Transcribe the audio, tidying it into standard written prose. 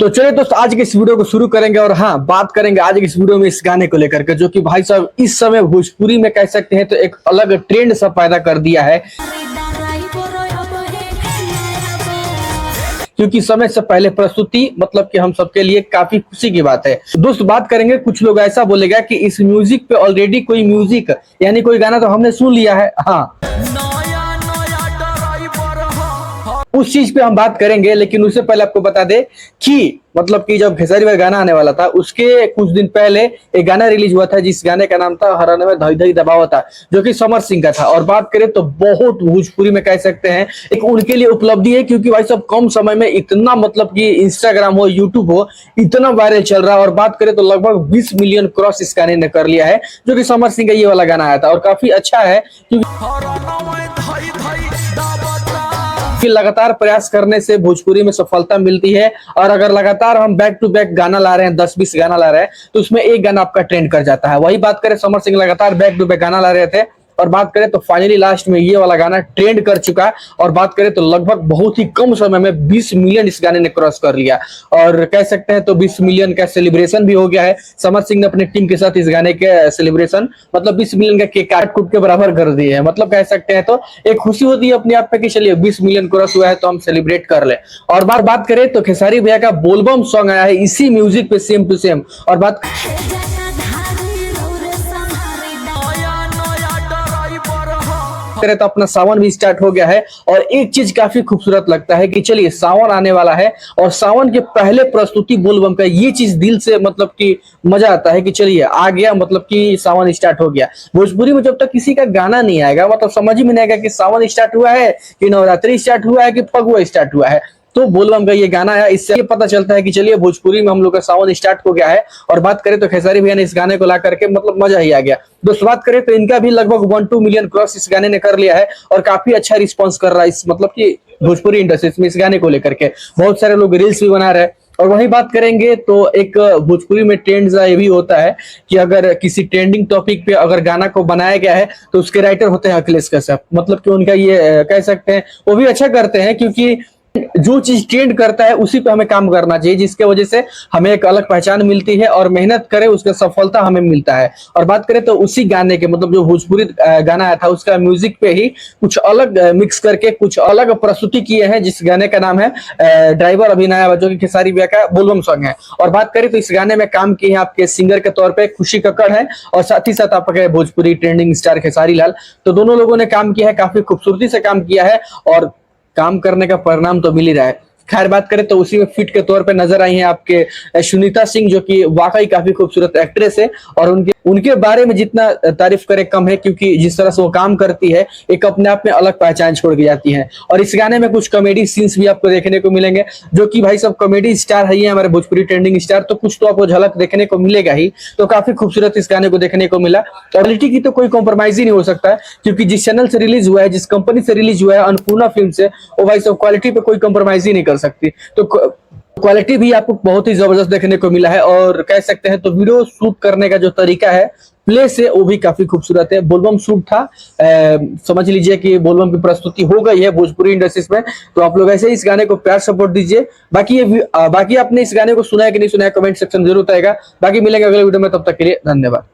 तो चलिए दोस्तों, आज के इस वीडियो को शुरू करेंगे और हाँ, बात करेंगे आज के इस वीडियो में इस गाने को लेकर के, जो कि भाई साहब इस समय भोजपुरी में कह सकते हैं तो एक अलग ट्रेंड सा पैदा कर दिया है। क्योंकि समय से पहले प्रस्तुति मतलब कि हम सबके लिए काफी खुशी की बात है। दोस्त, बात करेंगे, कुछ लोग ऐसा बोलेगा कि इस म्यूजिक पे ऑलरेडी कोई म्यूजिक यानी कोई गाना तो हमने सुन लिया है। हाँ, उस चीज पे हम बात करेंगे, लेकिन उससे पहले आपको बता दे कि मतलब कि जब खेसारी भाई गाना आने वाला था उसके कुछ दिन पहले एक गाना रिलीज हुआ था जिस गाने का नाम था हराने में धई धई दबाव था, जो कि समर सिंह का था। और बात करें तो बहुत भोजपुरी में कह सकते हैं एक उनके लिए उपलब्धि है, क्योंकि भाई सब कम समय में इतना मतलब कि इंस्टाग्राम हो, यूट्यूब हो, इतना वायरल चल रहा है। और बात करें तो लगभग 20 मिलियन क्रॉस इस गाने ने कर लिया है, जो कि समर सिंह का ये वाला गाना आया था। और काफी अच्छा है क्योंकि लगातार प्रयास करने से भोजपुरी में सफलता मिलती है। और अगर लगातार हम बैक टू बैक गाना ला रहे हैं, 10-20 गाना ला रहे हैं, तो उसमें एक गाना आपका ट्रेंड कर जाता है। वही बात करें, समर सिंह लगातार बैक टू बैक गाना ला रहे थे और बात करें तो फाइनली लास्ट में ये वाला गाना ट्रेंड कर चुका। और बात करें तो लगभग बहुत ही कम समय में 20 मिलियन इस गाने ने क्रॉस कर लिया। और कह सकते हैं तो 20 मिलियन का सेलिब्रेशन भी हो गया है। समर सिंह ने अपनी टीम के साथ इस गाने के सेलिब्रेशन मतलब 20 मिलियन का केक काट कूट के बराबर कर दिए है। मतलब कह सकते हैं तो एक खुशी होती है अपने आप पे कि चलिए 20 मिलियन क्रॉस हुआ है तो हम सेलिब्रेट कर ले। और बात करें तो खेसारी भैया का बोलबम सॉन्ग आया है इसी म्यूजिक पे सेम टू सेम। और बात करें तो अपना सावन भी स्टार्ट हो गया है। और एक चीज काफी खूबसूरत लगता है कि चलिए सावन आने वाला है और सावन के पहले प्रस्तुति बोलबम का, ये चीज दिल से मतलब कि मजा आता है कि चलिए आ गया, मतलब कि सावन स्टार्ट हो गया। भोजपुरी में जब तक किसी का गाना नहीं आएगा मतलब समझ ही में नहीं आएगा कि सावन स्टार्ट हुआ है कि नवरात्रि स्टार्ट हुआ है कि फगुआ स्टार्ट हुआ है। तो बोलबम का ये गाना है, इससे ये पता चलता है कि चलिए भोजपुरी में हम लोग का सावन स्टार्ट हो गया है। और बात करें तो खेसारी भैया ने इस गाने को ला करके मतलब मजा ही आ गया। दोस्तों, बात करें तो इनका भी लगभग 1-2 मिलियन क्रॉस इस गाने ने कर लिया है और काफी अच्छा रिस्पॉन्स कर रहा है इस मतलब कि भोजपुरी इंडस्ट्री में इस गाने को लेकर के। बहुत सारे लोग रील्स भी बना रहे हैं। और वही बात करेंगे तो एक भोजपुरी में ट्रेंड ये भी होता है कि अगर किसी ट्रेंडिंग टॉपिक पे अगर गाना को बनाया गया है तो उसके राइटर होते हैं अखिलेश कश्यप। मतलब कि उनका ये कह सकते हैं वो भी अच्छा करते हैं, क्योंकि जो चीज ट्रेंड करता है उसी पे हमें काम करना चाहिए, जिसके वजह से हमें एक अलग पहचान मिलती है और मेहनत करें उसका सफलता हमें मिलता है। और बात करें तो उसी गाने के मतलब जो भोजपुरी गाना आया था उसका म्यूजिक पे ही कुछ अलग मिक्स करके कुछ अलग प्रस्तुति किए हैं, जिस गाने का नाम है ड्राइवर अभी नया, जो कि खेसारी भैया का बोलबम सॉन्ग है। और बात करें तो इस गाने में काम किए हैं आपके सिंगर के तौर पर खुशी कक्कड़ है और साथ ही साथ आपके भोजपुरी ट्रेंडिंग स्टार खेसारी लाल। तो दोनों लोगों ने काम किया है, काफी खूबसूरती से काम किया है और काम करने का परिणाम तो मिल ही रहा है। खैर, बात करें तो उसी में फिट के तौर पे नजर आई हैं आपके सुनीता सिंह, जो कि वाकई काफी खूबसूरत एक्ट्रेस है। और उनके बारे में जितना तारीफ करे कम है, क्योंकि जिस तरह से वो काम करती है एक अपने आप में अलग पहचान छोड़ के जाती है। और इस गाने में कुछ कॉमेडी सीन्स भी आपको देखने को मिलेंगे, जो कि भाई सब कॉमेडी स्टार है ये हमारे भोजपुरी ट्रेंडिंग स्टार, तो कुछ तो आपको झलक देखने को मिलेगा ही। तो काफी खूबसूरत इस गाने को देखने को मिला। क्वालिटी की तो कोई कॉम्प्रोमाइज ही नहीं हो सकता है, क्योंकि जिस चैनल से रिलीज हुआ है, जिस कंपनी से रिलीज हुआ है, अन्नपूर्णा फिल्म से, वो भाई सब क्वालिटी पे कोई कॉम्प्रोमाइज ही नहीं कर सकती। तो क्वालिटी भी आपको बहुत ही जबरदस्त देखने को मिला है। और कह सकते हैं तो वीडियो शूट करने का जो तरीका है, प्लेस है, वो भी काफी खूबसूरत है। बोलबम शूट था, समझ लीजिए कि बोलबम की प्रस्तुति हो गई है भोजपुरी इंडस्ट्रीज में। तो आप लोग ऐसे ही इस गाने को प्यार सपोर्ट दीजिए। बाकी आपने इस गाने को सुना है कि नहीं सुना है, कमेंट सेक्शन में जरूर बताएगा। बाकी मिलेंगे अगले वीडियो में, तब तक के लिए धन्यवाद।